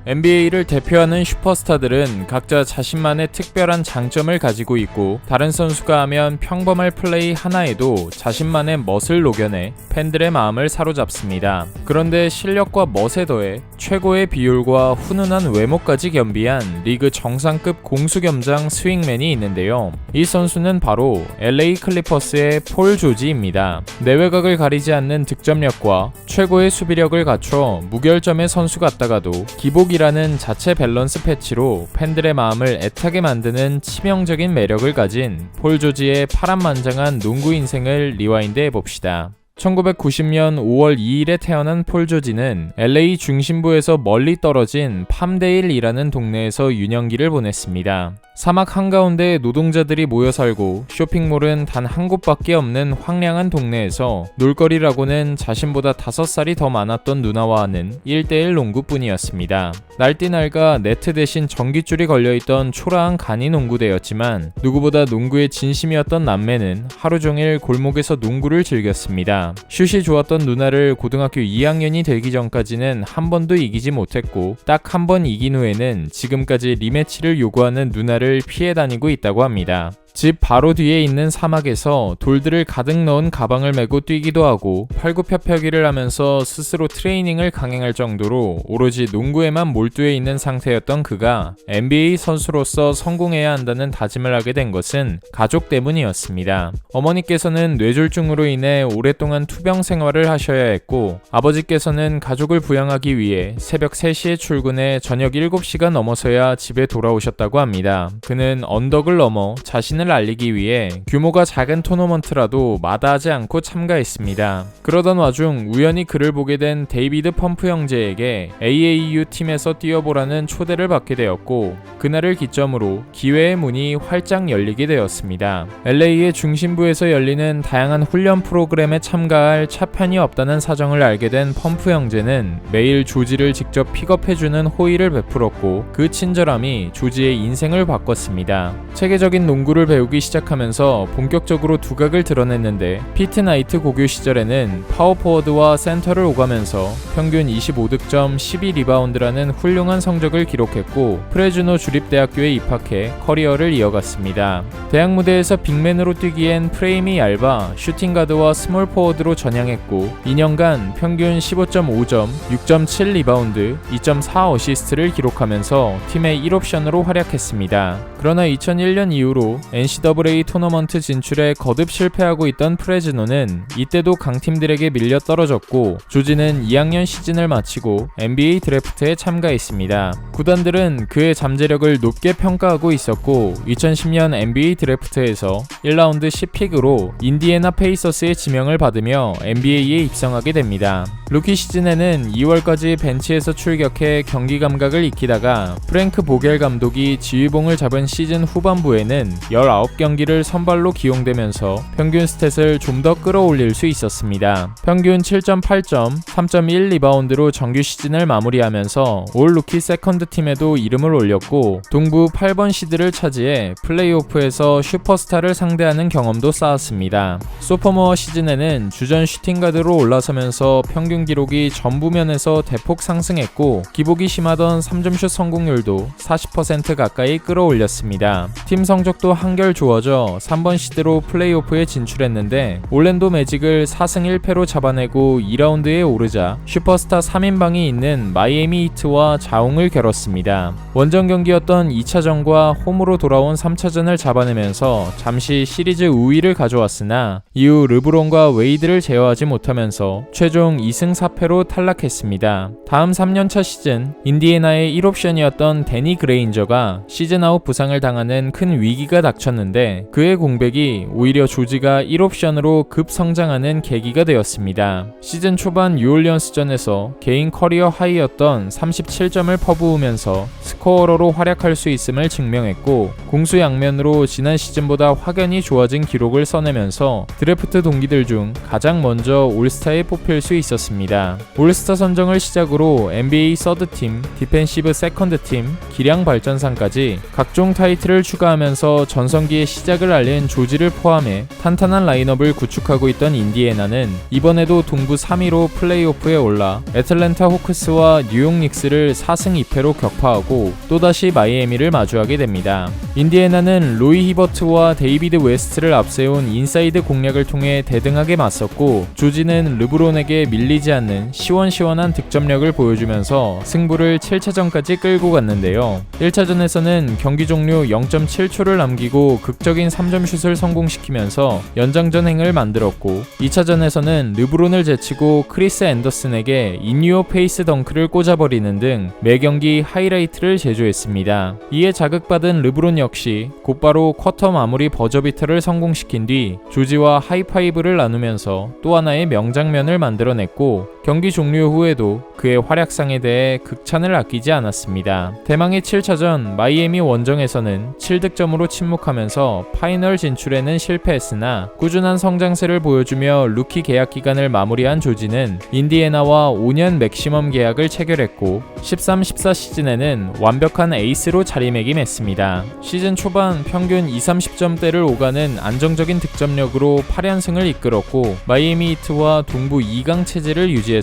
NBA를 대표하는 슈퍼스타들은 각자 자신만의 특별한 장점을 가지고 있고 다른 선수가 하면 평범할 플레이 하나에도 자신만의 멋을 녹여내 팬들의 마음을 사로잡습니다. 그런데 실력과 멋에 더해 최고의 비율과 훈훈한 외모까지 겸비한 리그 정상급 공수겸장 스윙맨이 있는데요. 이 선수는 바로 LA 클리퍼스의 폴 조지입니다. 내외각을 가리지 않는 득점력과 최고의 수비력을 갖춰 무결점의 선수 같다가도 기복이라는 자체 밸런스 패치로 팬들의 마음을 애타게 만드는 치명적인 매력을 가진 폴 조지의 파란만장한 농구 인생을 리와인드 해봅시다. 1990년 5월 2일에 태어난 폴 조지는 LA 중심부에서 멀리 떨어진 팜데일이라는 동네에서 유년기를 보냈습니다. 사막 한가운데 노동자들이 모여 살고 쇼핑몰은 단 한 곳밖에 없는 황량한 동네에서 놀거리라고는 자신보다 5살이 더 많았던 누나와 하는 1대1 농구뿐이었습니다. 날뛰날가 네트 대신 전깃줄이 걸려있던 초라한 간이 농구대였지만 누구보다 농구에 진심이었던 남매는 하루 종일 골목에서 농구를 즐겼습니다. 슛이 좋았던 누나를 고등학교 2학년이 되기 전까지는 한 번도 이기지 못했고 딱 한 번 이긴 후에는 지금까지 리매치를 요구하는 누나를 피해 다니고 있다고 합니다. 집 바로 뒤에 있는 사막에서 돌들을 가득 넣은 가방을 메고 뛰기도 하고 팔굽혀펴기를 하면서 스스로 트레이닝을 강행할 정도로 오로지 농구에만 몰두해 있는 상태였던 그가 NBA 선수로서 성공해야 한다는 다짐을 하게 된 것은 가족 때문이었습니다. 어머니께서는 뇌졸중으로 인해 오랫동안 투병 생활을 하셔야 했고 아버지께서는 가족을 부양하기 위해 새벽 3시에 출근해 저녁 7시가 넘어서야 집에 돌아오셨다고 합니다. 그는 언덕을 넘어 자신을 알리기 위해 규모가 작은 토너먼트라도 마다하지 않고 참가했습니다. 그러던 와중 우연히 그를 보게 된 데이비드 펌프 형제에게 AAU 팀에서 뛰어보라는 초대를 받게 되었고 그날을 기점으로 기회의 문이 활짝 열리게 되었습니다. LA의 중심부에서 열리는 다양한 훈련 프로그램에 참가할 차편이 없다는 사정을 알게 된 펌프 형제는 매일 조지를 직접 픽업해주는 호의를 베풀었고 그 친절함이 조지의 인생을 바꿨습니다. 체계적인 농구를 배우기 시작하면서 본격적으로 두각을 드러냈는데 피트 나이트 고교 시절에는 파워포워드와 센터를 오가면서 평균 25득점 12리바운드라는 훌륭한 성적을 기록했고 프레주노 주립대학교에 입학해 커리어를 이어갔습니다. 대학 무대에서 빅맨으로 뛰기엔 프레임이 얇아 슈팅가드와 스몰포워드로 전향했고 2년간 평균 15.5점, 6.7리바운드, 2.4 어시스트를 기록하면서 팀의 1옵션으로 활약했습니다. 그러나 2001년 이후로 NCAA 토너먼트 진출에 거듭 실패하고 있던 프레즈노는 이때도 강팀들에게 밀려 떨어졌고 조지는 2학년 시즌을 마치고 NBA 드래프트에 참가했습니다. 구단들은 그의 잠재력을 높게 평가하고 있었고 2010년 NBA 드래프트에서 1라운드 10픽으로 인디애나 페이서스의 지명을 받으며 NBA에 입성하게 됩니다. 루키 시즌에는 2월까지 벤치에서 출격해 경기 감각을 익히다가 프랭크 보겔 감독이 지휘봉을 잡은 시즌 후반부에는 19경기를 선발로 기용되면서 평균 스탯을 좀 더 끌어올릴 수 있었습니다. 평균 7.8점, 3.1리바운드로 정규 시즌을 마무리하면서 올 루키 세컨드 팀에도 이름을 올렸고 동부 8번 시드를 차지해 플레이오프에서 슈퍼스타를 상대하는 경험도 쌓았습니다. 소포모어 시즌에는 주전 슈팅가드로 올라서면서 평균 기록이 전부면에서 대폭 상승했고 기복이 심하던 3점슛 성공률도 40% 가까이 끌어올렸습니다. 팀 성적도 한결 좋아져 3번 시드로 플레이오프에 진출했는데 올랜도 매직을 4승 1패로 잡아내고 2라운드에 오르자 슈퍼스타 3인방이 있는 마이애미 히트와 자웅을 겨뤘습니다. 원정 경기였던 2차전과 홈으로 돌아온 3차전을 잡아내면서 잠시 시리즈 우위를 가져왔으나 이후 르브론과 웨이드를 제어하지 못하면서 최종 2승 4패로 탈락했습니다. 다음 3년차 시즌 인디애나의 1옵션이었던 데니 그레인저가 시즌 아웃 부상을 당하는 큰 위기가 닥쳤는데 그의 공백이 오히려 조지가 1옵션으로 급성장하는 계기가 되었습니다. 시즌 초반 뉴올리언스전에서 개인 커리어 하이였던 37점을 퍼부으면서 스코어러로 활약할 수 있음을 증명했고 공수양면으로 지난 시즌보다 확연히 좋아진 기록을 써내면서 드래프트 동기들 중 가장 먼저 올스타에 뽑힐 수 있었습니다. 됐습니다. 올스타 선정을 시작으로 NBA 서드팀, 디펜시브 세컨드팀, 기량 발전상까지 각종 타이틀을 추가하면서 전성기의 시작을 알린 조지를 포함해 탄탄한 라인업을 구축하고 있던 인디애나는 이번에도 동부 3위로 플레이오프에 올라 애틀랜타 호크스와 뉴욕 닉스를 4승 2패로 격파하고 또다시 마이애미를 마주하게 됩니다. 인디애나는 로이 히버트와 데이비드 웨스트를 앞세운 인사이드 공략을 통해 대등하게 맞섰고, 조지는 르브론에게 밀리지 않는 시원시원한 득점력을 보여주면서 승부를 7차전까지 끌고 갔는데요. 1차전에서는 경기 종료 0.7초를 남기고 극적인 3점 슛을 성공시키면서 연장전행을 만들었고, 2차전에서는 르브론을 제치고 크리스 앤더슨에게 인유어 페이스 덩크를 꽂아버리는 등 매경기 하이라이트를 제조했습니다. 이에 자극받은 르브론 역시 곧바로 쿼터 마무리 버저비터를 성공시킨 뒤 조지와 하이파이브를 나누면서 또 하나의 명장면을 만들어냈고, 경기 종료 후에도 그의 활약상에 대해 극찬을 아끼지 않았습니다. 대망의 7차전 마이애미 원정에서는 7득점으로 침묵하면서 파이널 진출에는 실패했으나 꾸준한 성장세를 보여주며 루키 계약 기간을 마무리한 조지는 인디애나와 5년 맥시멈 계약을 체결했고, 13-14 시즌에는 완벽한 에이스로 자리매김했습니다. 시즌 초반 평균 20-30점대를 오가는 안정적인 득점력으로 8연승을 이끌었고, 마이애미 히트와 동부 2강 체제를 유지했습니다.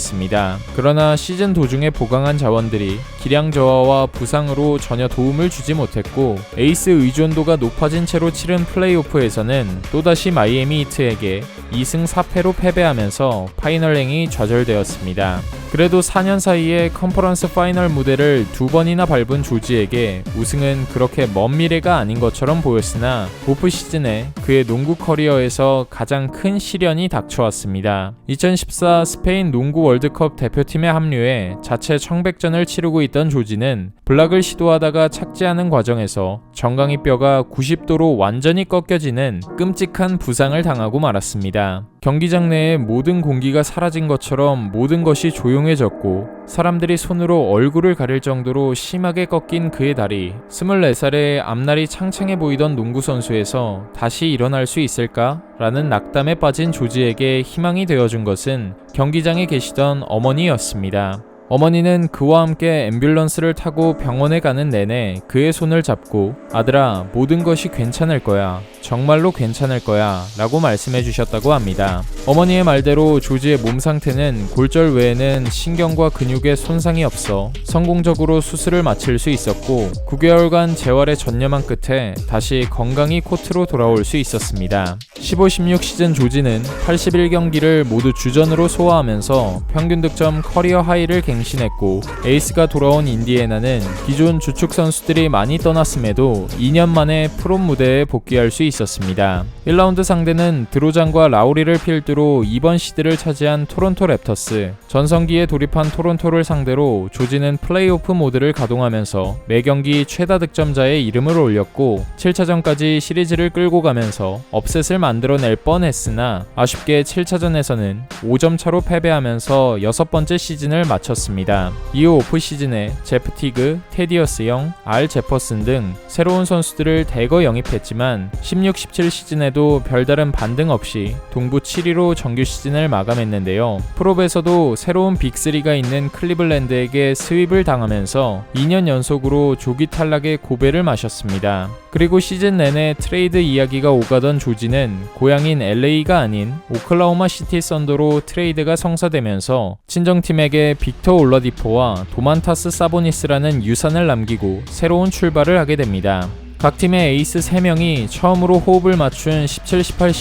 그러나 시즌 도중에 보강한 자원들이 기량 저하와 부상으로 전혀 도움을 주지 못했고, 에이스 의존도가 높아진 채로 치른 플레이오프에서는 또다시 마이애미 히트에게 2승 4패로 패배하면서 파이널행이 좌절되었습니다. 그래도 4년 사이에 컨퍼런스 파이널 무대를 2번이나 밟은 조지에게 우승은 그렇게 먼 미래가 아닌 것처럼 보였으나 오프 시즌에 그의 농구 커리어에서 가장 큰 시련이 닥쳐왔습니다. 2014 스페인 농구 월드컵 대표팀에 합류해 자체 청백전을 치르고 있던 조지는 블락을 시도하다가 착지하는 과정에서 정강이 뼈가 90도로 완전히 꺾여지는 끔찍한 부상을 당하고 말았습니다. 경기장 내에 모든 공기가 사라진 것처럼 모든 것이 조용해졌고, 사람들이 손으로 얼굴을 가릴 정도로 심하게 꺾인 그의 다리. 24살의 앞날이 창창해 보이던 농구 선수에서 다시 일어날 수 있을까? 라는 낙담에 빠진 조지에게 희망이 되어준 것은 경기장에 계시던 어머니였습니다. 어머니는 그와 함께 앰뷸런스를 타고 병원에 가는 내내 그의 손을 잡고 "아들아, 모든 것이 괜찮을 거야. 정말로 괜찮을 거야 라고 말씀해 주셨다고 합니다. 어머니의 말대로 조지의 몸 상태는 골절 외에는 신경과 근육에 손상이 없어 성공적으로 수술을 마칠 수 있었고, 9개월간 재활에 전념한 끝에 다시 건강히 코트로 돌아올 수 있었습니다. 15-16 시즌 조지는 81경기를 모두 주전으로 소화하면서 평균 득점 커리어 하이를 갱신했고, 에이스가 돌아온 인디애나는 기존 주축 선수들이 많이 떠났음에도 2년 만에 프로 무대에 복귀할 수 있었습니다. 1라운드 상대는 드로잔과 라우리를 필두로 2번 시드를 차지한 토론토 랩터스. 전성기에 돌입한 토론토를 상대로 조지는 플레이오프 모드를 가동하면서 매경기 최다 득점자의 이름을 올렸고, 7차전까지 시리즈를 끌고 가면서 업셋을 만들어낼 뻔했으나 아쉽게 7차전에서는 5점 차로 패배하면서 6번째 시즌을 마쳤습니다. 이후 오프 시즌에 제프 티그, 테디어스 영, 알 제퍼슨 등 새로운 선수들을 대거 영입했지만 16-17 시즌에도 별다른 반등 없이 동부 7위로 정규 시즌을 마감했는데요. 프롭에서도 새로운 빅3가 있는 클리블랜드에게 스윕을 당하면서 2년 연속으로 조기 탈락의 고배를 마셨습니다. 그리고 시즌 내내 트레이드 이야기가 오가던 조지는 고향인 LA가 아닌 오클라호마 시티 썬더로 트레이드가 성사되면서 친정팀에게 빅터 올라디포와 도만타스 사보니스라는 유산을 남기고 새로운 출발을 하게 됩니다. 각 팀의 에이스 3명이 처음으로 호흡을 맞춘 17-18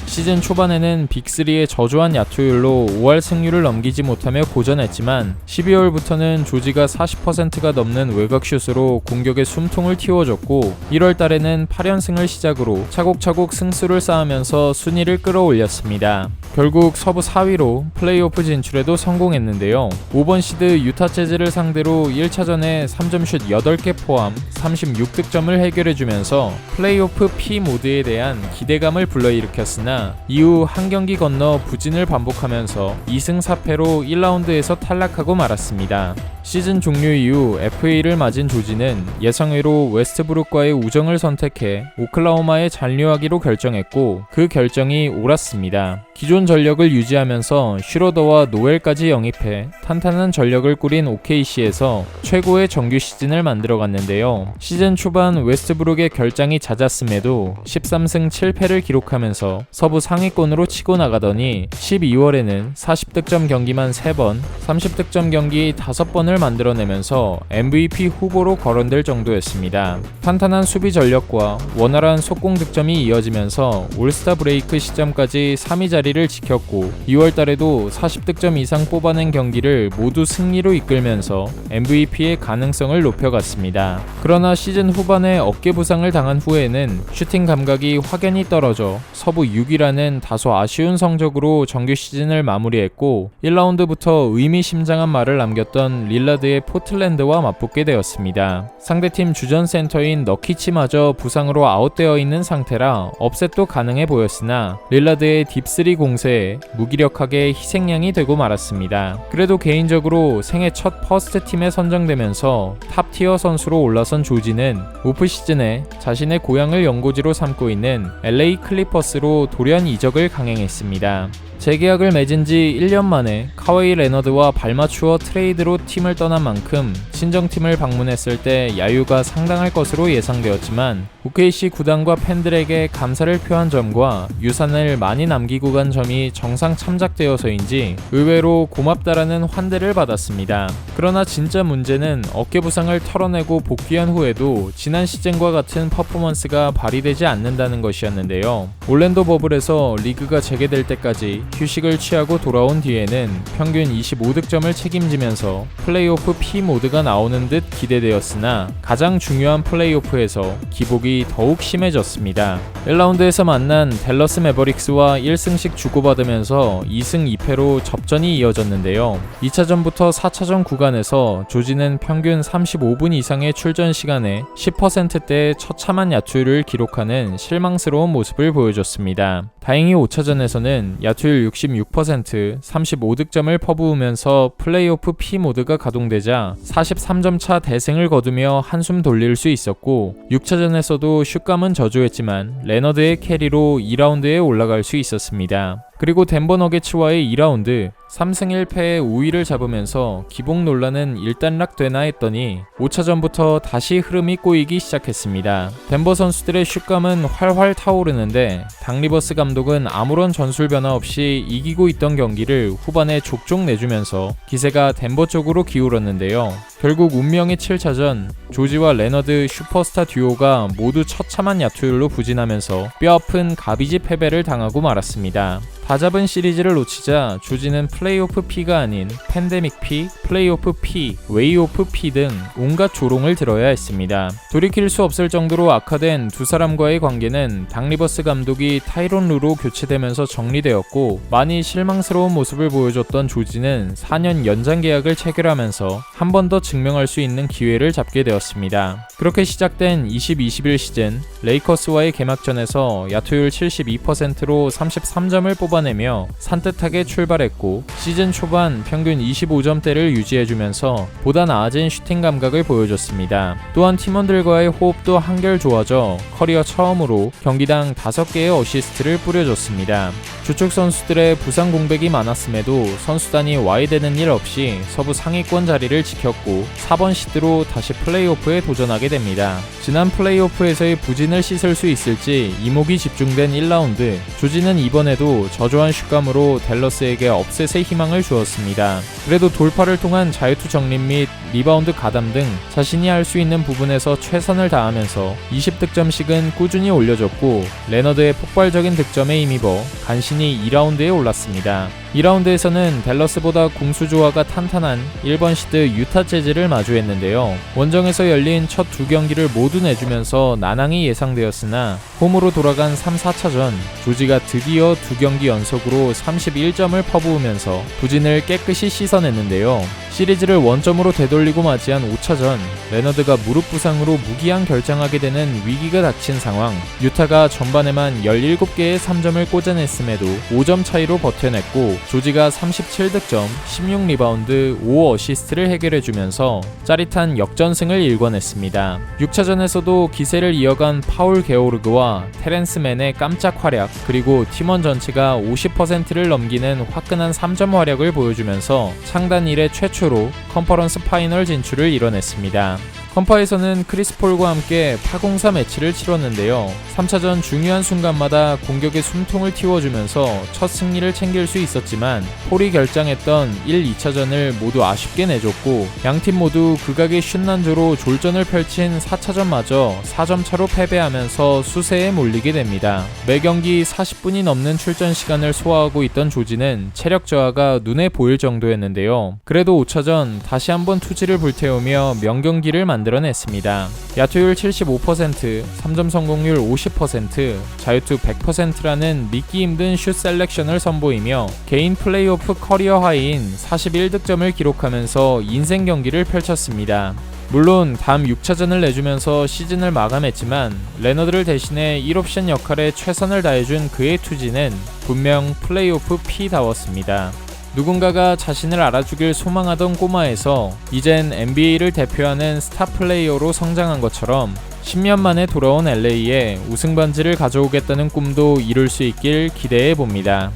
시즌 초반에는 빅3의 저조한 야투율로 5할 승률을 넘기지 못하며 고전했지만 12월부터는 조지가 40%가 넘는 외곽슛으로 공격의 숨통을 틔워줬고, 1월 달에는 8연승을 시작으로 차곡차곡 승수를 쌓으면서 순위를 끌어올렸습니다. 결국 서부 4위로 플레이오프 진출에도 성공했는데요. 5번 시드 유타 재즈를 상대로 1차전에 3점슛 8개 포함 36득점을 해결해주면서 플레이오프 P 모드에 대한 기대감을 불러일으켰으나 이후 한 경기 건너 부진을 반복하면서 2승 4패로 1라운드에서 탈락하고 말았습니다. 시즌 종료 이후 FA를 맞은 조지는 예상외로 웨스트브룩과의 우정을 선택해 오클라호마에 잔류하기로 결정했고, 그 결정이 옳았습니다. 기존 좋은 전력을 유지하면서 슈로더와 노엘까지 영입해 탄탄한 전력을 꾸린 OKC에서 최고의 정규 시즌을 만들어갔는데요. 시즌 초반 웨스트브룩의 결장이 잦았음에도 13승 7패를 기록하면서 서부 상위권으로 치고 나가더니 12월에는 40득점 경기만 3번, 30득점 경기 5번을 만들어내면서 MVP 후보로 거론될 정도였습니다. 탄탄한 수비 전력과 원활한 속공 득점이 이어지면서 올스타 브레이크 시점까지 3위 자리를 지켰고 2월달에도 40득점 이상 뽑아낸 경기를 모두 승리로 이끌면서 MVP의 가능성을 높여갔습니다. 그러나 시즌 후반에 어깨 부상을 당한 후에는 슈팅 감각이 확연히 떨어져 서부 6위라는 다소 아쉬운 성적으로 정규 시즌을 마무리했고 1라운드부터 의미심장한 말을 남겼던 릴라드의 포틀랜드와 맞붙게 되었습니다. 상대팀 주전 센터인 너키치마저 부상으로 아웃되어 있는 상태라 업셋도 가능해 보였으나 릴라드의 딥3 공세에 무기력하게 희생양이 되고 말았습니다. 그래도 개인적으로 생애 첫 퍼스트 팀에 선정되면서 탑티어 선수로 올라선 조지는 오프 시즌에 자신의 고향을 연고지로 삼고 있는 LA 클리퍼스로 돌연 이적을 강행했습니다. 재계약을 맺은 지 1년 만에 카와이 레너드와 발맞추어 트레이드로 팀을 떠난 만큼 친정팀을 방문했을 때 야유가 상당할 것으로 예상되었지만 OKC 구단과 팬들에게 감사를 표한 점과 유산을 많이 남기고 간 점이 정상 참작되어서인지 의외로 고맙다라는 환대를 받았습니다. 그러나 진짜 문제는 어깨 부상을 털어내고 복귀한 후에도 지난 시즌과 같은 퍼포먼스가 발휘되지 않는다는 것이었는데요. 올랜도 버블에서 리그가 재개될 때까지 휴식을 취하고 돌아온 뒤에는 평균 25득점을 책임지면서 플레이오프 P 모드가 나오는 듯 기대되었으나 가장 중요한 플레이오프에서 기복이 더욱 심해졌습니다. 1라운드에서 만난 댈러스 매버릭스와 1승씩 주고받으면서 2승 2패로 접전이 이어졌는데요. 2차전부터 4차전 구간에서 조지는 평균 35분 이상의 출전 시간에 10%대의 처참한 야투율을 기록하는 실망스러운 모습을 보여줬습니다. 다행히 5차전에서는 야투율 66%, 35득점을 퍼부으면서 플레이오프 P 모드가 가동되자 43점 차 대승을 거두며 한숨 돌릴 수 있었고 6차전에서도 슛감은 저조했지만 레너드의 캐리로 2라운드에 올라갈 수 있었습니다. 그리고 덴버 너게츠와의 2라운드 3승 1패의 우위를 잡으면서 기복 논란은 일단락되나 했더니 5차전부터 다시 흐름이 꼬이기 시작했습니다. 덴버 선수들의 슛감은 활활 타오르는데 닥 리버스 감독은 아무런 전술 변화 없이 이기고 있던 경기를 후반에 족족 내주면서 기세가 덴버 쪽으로 기울었는데요. 결국 운명의 7차전 조지와 레너드 슈퍼스타 듀오가 모두 처참한 야투율로 부진하면서 뼈아픈 가비지 패배를 당하고 말았습니다. 다 잡은 시리즈를 놓치자 조지는 플레이오프 P가 아닌 팬데믹 P, 플레이오프 P, 웨이오프 P 등 온갖 조롱을 들어야 했습니다. 돌이킬 수 없을 정도로 악화된 두 사람과의 관계는 닥 리버스 감독이 타이론 루로 교체되면서 정리되었고 많이 실망스러운 모습을 보여줬던 조지는 4년 연장 계약을 체결하면서 한 번 더 증명할 수 있는 기회를 잡게 되었습니다. 그렇게 시작된 20-21 시즌 레이커스와의 개막전에서 야투율 72%로 33점을 뽑아내며 산뜻하게 출발했고 시즌 초반 평균 25점대를 유지해주면서 보다 나아진 슈팅 감각을 보여줬습니다. 또한 팀원들과의 호흡도 한결 좋아져 커리어 처음으로 경기당 5개의 어시스트를 뿌려줬습니다. 주축 선수들의 부상 공백이 많았음에도 선수단이 와해되는 일 없이 서부 상위권 자리를 지켰고 4번 시드로 다시 플레이오프에 도전하게 됩니다. 지난 플레이오프에서의 부진을 씻을 수 있을지 이목이 집중된 1라운드 조지는 이번에도 저조한 슛감으로 댈러스에게 업셋의 희망을 주었습니다. 그래도 돌파를 통한 자유투 정립 및 리바운드 가담 등 자신이 할 수 있는 부분에서 최선을 다하면서 20득점씩은 꾸준히 올려줬고 레너드의 폭발적인 득점에 힘입어 간신히 2라운드에 올랐습니다. 2라운드에서는 댈러스보다 공수 조화가 탄탄한 1번 시드 유타 재즈를 마주했는데요. 원정에서 열린 첫 두 경기를 모두 내주면서 난항이 예상되었으나 홈으로 돌아간 3, 4차전 조지가 드디어 두 경기 연속으로 31점을 퍼부으면서 부진을 깨끗이 씻어냈는데요. 시리즈를 원점으로 되돌리고 맞이한 5차전, 레너드가 무릎 부상으로 무기한 결장하게 되는 위기가 닥친 상황. 유타가 전반에만 17개의 3점을 꽂아냈음에도 5점 차이로 버텨냈고 조지가 37득점, 16리바운드, 5어시스트를 해결해주면서 짜릿한 역전승을 일궈냈습니다. 6차전에서도 기세를 이어간 파울 게오르그와 테렌스 맨의 깜짝 활약, 그리고 팀원 전체가 50%를 넘기는 화끈한 3점 활약을 보여주면서 창단 이래 최초로 컨퍼런스 파이널 진출을 이뤄냈습니다. 컴파에서는 크리스 폴과 함께 파공사 매치를 치렀는데요. 3차전 중요한 순간마다 공격의 숨통을 틔워주면서 첫 승리를 챙길 수 있었지만 폴이 결장했던 1, 2차전을 모두 아쉽게 내줬고 양팀 모두 극악의 슛난조로 졸전을 펼친 4차전마저 4점 차로 패배하면서 수세에 몰리게 됩니다. 매경기 40분이 넘는 출전 시간을 소화하고 있던 조지는 체력 저하가 눈에 보일 정도였는데요. 그래도 5차전 다시 한번 투지를 불태우며 명경기를 만들어냈습니다. 야투율 75%, 3점 성공률 50%, 자유투 100%라는 믿기 힘든 슛 셀렉션을 선보이며 개인 플레이오프 커리어 하이인 41득점을 기록하면서 인생 경기를 펼쳤습니다. 물론 다음 6차전을 내주면서 시즌을 마감했지만 레너드를 대신해 1옵션 역할에 최선을 다해준 그의 투지는 분명 플레이오프 P다웠습니다. 누군가가 자신을 알아주길 소망하던 꼬마에서 이젠 NBA를 대표하는 스타 플레이어로 성장한 것처럼 10년 만에 돌아온 LA에 우승 반지를 가져오겠다는 꿈도 이룰 수 있길 기대해 봅니다.